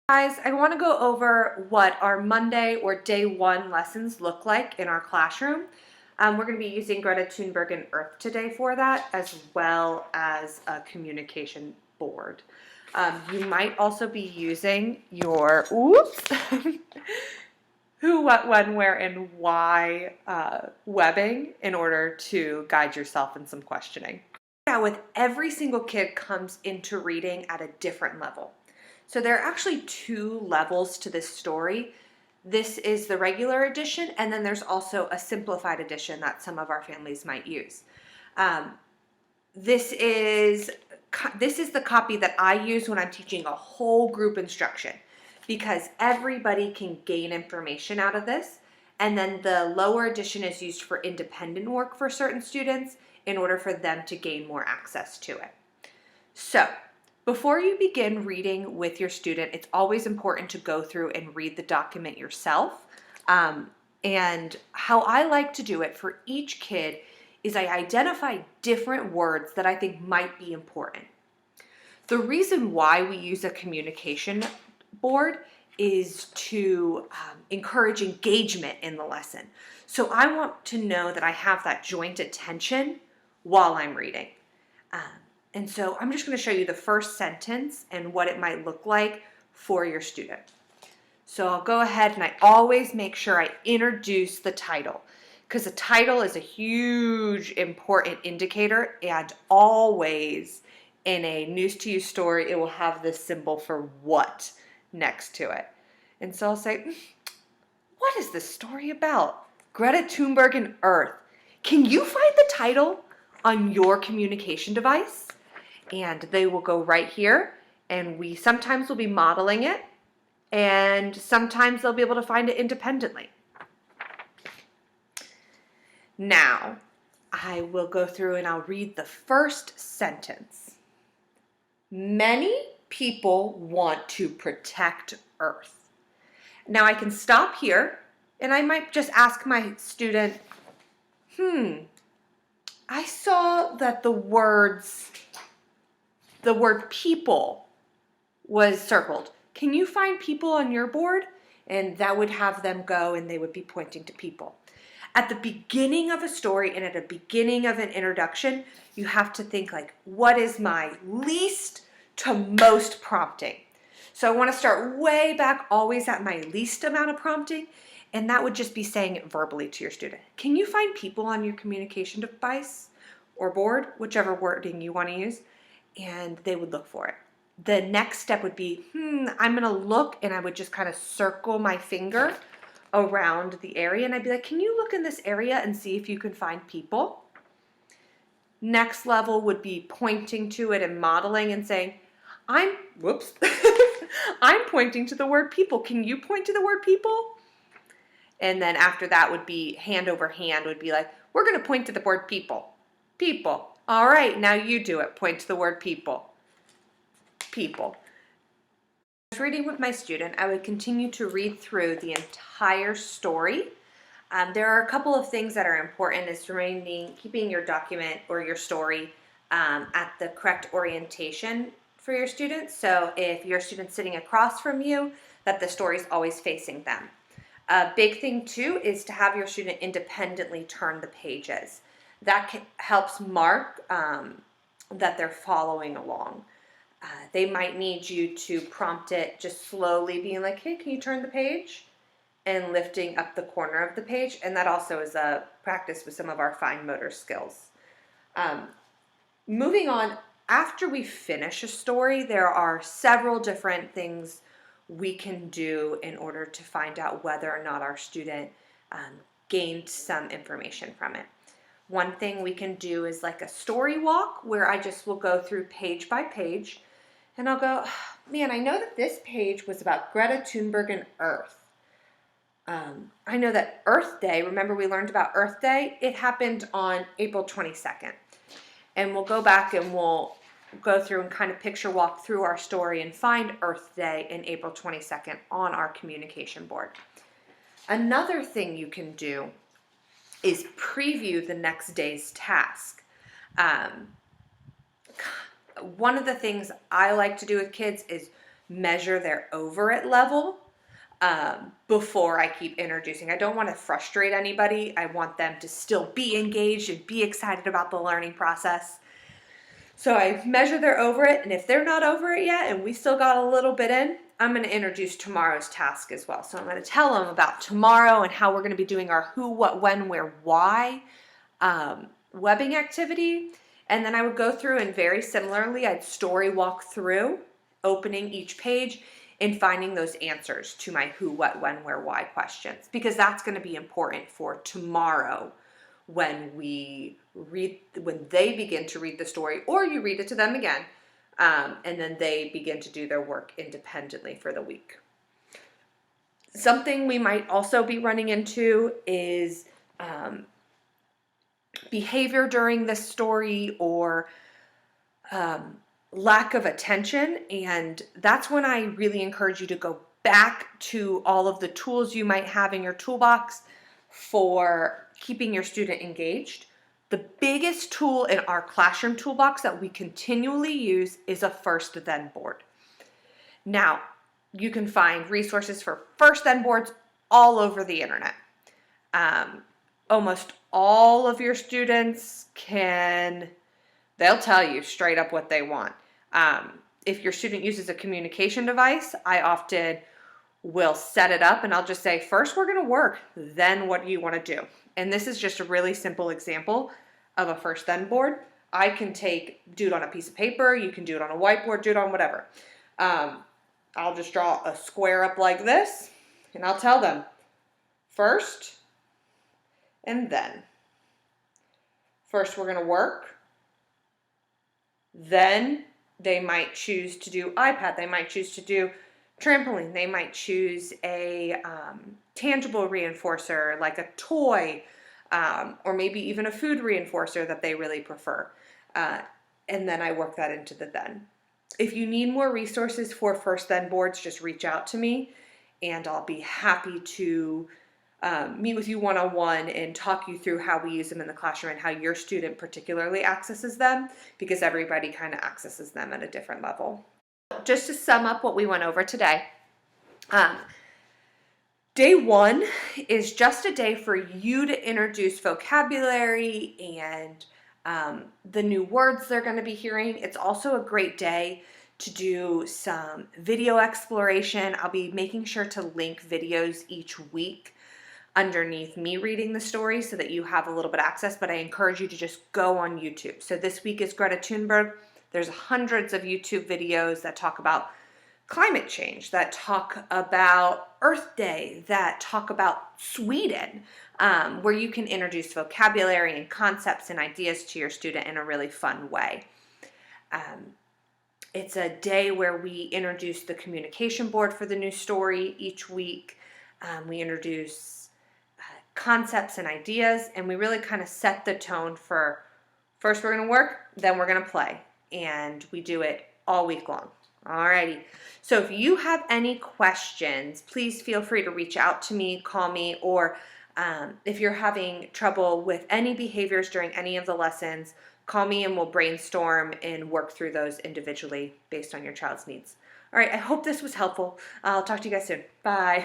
Guys, I want to go over what our Monday or day one lessons look like in our classroom. We're going to be using Greta Thunberg and Earth today for that, as well as a communication board. You might also be using your who, what, when, where, and why webbing in order to guide yourself in some questioning. Now, with every single kid comes into reading at a different level. So there are actually two levels to this story. This is the regular edition, and then there's also a simplified edition that some of our families might use. This is the copy that I use when I'm teaching a whole group instruction, because everybody can gain information out of this. And then the lower edition is used for independent work for certain students in order for them to gain more access to it. So, before you begin reading with your student, it's always important to go through and read the document yourself. And how I like to do it for each kid is I identify different words that I think might be important. The reason why we use a communication board is to encourage engagement in the lesson. So I want to know that I have that joint attention while I'm reading. And so I'm just going to show you the first sentence and what it might look like for your student. So I'll go ahead and I always make sure I introduce the title, because the title is a huge important indicator, and always in a news to you story it will have this symbol for what next to it. And so I'll say, what is this story about? Greta Thunberg and Earth. Can you find the title on your communication device? And they will go right here, and we sometimes will be modeling it, and sometimes they'll be able to find it independently. Now, I will go through and I'll read the first sentence. Many people want to protect Earth. Now I can stop here, and I might just ask my student, I saw that the word people was circled. Can you find people on your board? And that would have them go and they would be pointing to people. At the beginning of a story and at the beginning of an introduction, you have to think like, what is my least to most prompting? So I want to start way back, always at my least amount of prompting, and that would just be saying it verbally to your student. Can you find people on your communication device or board, whichever wording you want to use? And they would look for it. The next step would be, I'm going to look, and I would just kind of circle my finger around the area, and I'd be like, can you look in this area and see if you can find people? Next level would be pointing to it and modeling and saying, I'm pointing to the word people. Can you point to the word people? And then after that would be hand over hand, would be like, we're going to point to the word people. People. All right, now you do it. Point to the word people. People. When I was reading with my student, I would continue to read through the entire story. There are a couple of things that are important, is keeping your document or your story at the correct orientation for your students. So if your student's sitting across from you, that the story is always facing them. A big thing too is to have your student independently turn the pages. That helps mark that they're following along. They might need you to prompt it just slowly, being like, hey, can you turn the page? And lifting up the corner of the page. And that also is a practice with some of our fine motor skills. Moving on, after we finish a story, there are several different things we can do in order to find out whether or not our student gained some information from it. One thing we can do is like a story walk, where I just will go through page by page, and I'll go, man, I know that this page was about Greta Thunberg and Earth. I know that Earth Day, remember we learned about Earth Day? It happened on April 22nd. And we'll go back and we'll go through and kind of picture walk through our story and find Earth Day in April 22nd on our communication board. Another thing you can do is preview the next day's task. One of the things I like to do with kids is measure their over it level before I keep introducing. I don't want to frustrate anybody. I want them to still be engaged and be excited about the learning process. So I measure their over it, and if they're not over it yet and we still got a little bit in, I'm going to introduce tomorrow's task as well. So I'm going to tell them about tomorrow and how we're going to be doing our who, what, when, where, why webbing activity. And then I would go through and very similarly, I'd story walk through, opening each page and finding those answers to my who, what, when, where, why questions, because that's going to be important for tomorrow when they begin to read the story, or you read it to them again, and then they begin to do their work independently for the week. Something we might also be running into is behavior during this story, or lack of attention, and that's when I really encourage you to go back to all of the tools you might have in your toolbox for keeping your student engaged. The biggest tool in our classroom toolbox that we continually use is a first then board. Now, you can find resources for first then boards all over the internet. Almost all of your students they'll tell you straight up what they want. If your student uses a communication device, I often will set it up and I'll just say, first we're going to work, then what do you want to do? And this is just a really simple example of a first then board. I can do it on a piece of paper, you can do it on a whiteboard, do it on whatever. I'll just draw a square up like this, and I'll tell them first and then. First we're going to work, then they might choose to do iPad, they might choose to do trampoline, they might choose a tangible reinforcer like a toy, or maybe even a food reinforcer that they really prefer. And then I work that into the then. If you need more resources for first then boards, just reach out to me and I'll be happy to meet with you one-on-one and talk you through how we use them in the classroom and how your student particularly accesses them, because everybody kind of accesses them at a different level. Just to sum up what we went over today, day one is just a day for you to introduce vocabulary and the new words they're going to be hearing. It's also a great day to do some video exploration. I'll be making sure to link videos each week underneath me reading the story so that you have a little bit of access, but I encourage you to just go on YouTube. So this week is Greta Thunberg. There's hundreds of YouTube videos that talk about climate change, that talk about Earth Day, that talk about Sweden, where you can introduce vocabulary and concepts and ideas to your student in a really fun way. It's a day where we introduce the communication board for the new story each week. We introduce concepts and ideas, and we really kind of set the tone for first we're going to work, then we're going to play, and we do it all week long. Alrighty, so if you have any questions, please feel free to reach out to me, call me, or if you're having trouble with any behaviors during any of the lessons, call me and we'll brainstorm and work through those individually based on your child's needs. All right, I hope this was helpful. I'll talk to you guys soon. Bye.